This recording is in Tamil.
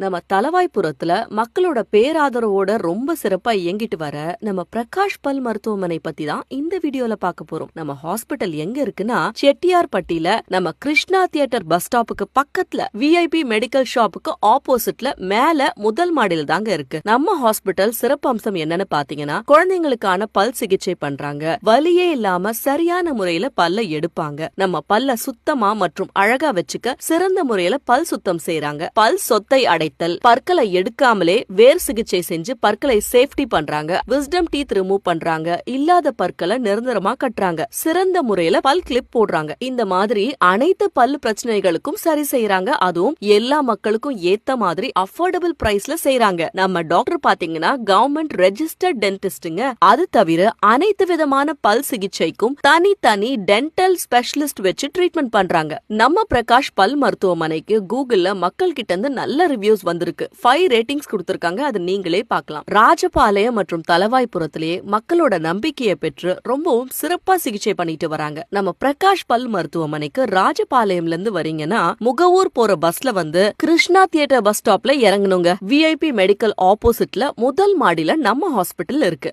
நம்ம தலவாய்புரத்துல மக்களோட பேராதரவோட ரொம்ப சிறப்பா இயங்கிட்டு வர நம்ம பிரகாஷ் பல் மருத்துவமனை பத்தி தான் இந்த வீடியோல பார்க்க போறோம். நம்ம ஹாஸ்பிட்டல் எங்க இருக்குன்னா செட்டியார்பட்டியில நம்ம கிருஷ்ணா தியேட்டர் பஸ் ஸ்டாப்புக்கு பக்கத்துல விஐபி மெடிக்கல் ஷாப்புக்கு ஆப்போசிட்ல மேல முதல் மாடியில் தாங்க இருக்கு. நம்ம ஹாஸ்பிட்டல் சிறப்பு அம்சம் என்னன்னு பாத்தீங்கன்னா குழந்தைங்களுக்கான பல் சிகிச்சை பண்றாங்க. வலியே இல்லாம சரியான முறையில பல்ல எடுப்பாங்க. நம்ம பல்ல சுத்தமா மற்றும் அழகா வச்சுக்க சிறந்த முறையில பல் சுத்தம் செய்யறாங்க. பல் சொத்தை அடைத்தல், பற்களை எடுக்காமலே வேர் சிகிச்சை செஞ்சு பற்களை சேஃப்டி பண்றாங்க. விஸ்டம் டீத் ரிமூவ் பண்றாங்க. இல்லாத பற்களை நிரந்தரமா கட்டுறாங்க. சிறந்த முறையில பல் கிளிப் போடுறாங்க. இந்த மாதிரி அனைத்து பல் பிரச்சனைகளுக்கும் சரி செய்யறாங்க. அதுவும் எல்லா மக்களுக்கும் ஏத்த மாதிரி அஃபோர்டபிள் பிரைஸ்ல செய்யறாங்க. நம்ம டாக்டர் பாத்தீங்கன்னா கவர்மெண்ட் ரெஜிஸ்டர்ட் டென்டிஸ்டுங்க. அது தவிர அனைத்து விதமான பல் சிகிச்சைக்கும் தனித்தனி டென்டல் ஸ்பெஷலிஸ்ட் வச்சு ட்ரீட்மெண்ட் பண்றாங்க. நம்ம பிரகாஷ் பல் மருத்துவமனைக்கு கூகுள்ல மக்கள் கிட்ட இருந்து நல்ல ரிவ்யூஸ் வந்திருக்கு. 5 ரேட்டிங்ஸ் கொடுத்திருக்காங்க. அது நீங்களே பார்க்கலாம். ராஜபாளையம் மற்றும் தலவாய்புரத்திலேயே மக்களோட நம்பிக்கையை பெற்று ரொம்பவும் சிறப்பா சிகிச்சை பண்ணிட்டு வராங்க. நம்ம பிரகாஷ் பல் மருத்துவமனைக்கு ராஜபாளையம்ல இருந்து வரீங்கன்னா முகவூர் போற பஸ்ல வந்து கிருஷ்ணா தியேட்டர் பஸ் ஸ்டாப்ல இறங்கணுங்க. விஐபி மெடிக்கல் ஆப்போசிட்ல முதல் மாடியில நம்ம ஹாஸ்பிட்டல் இருக்கு.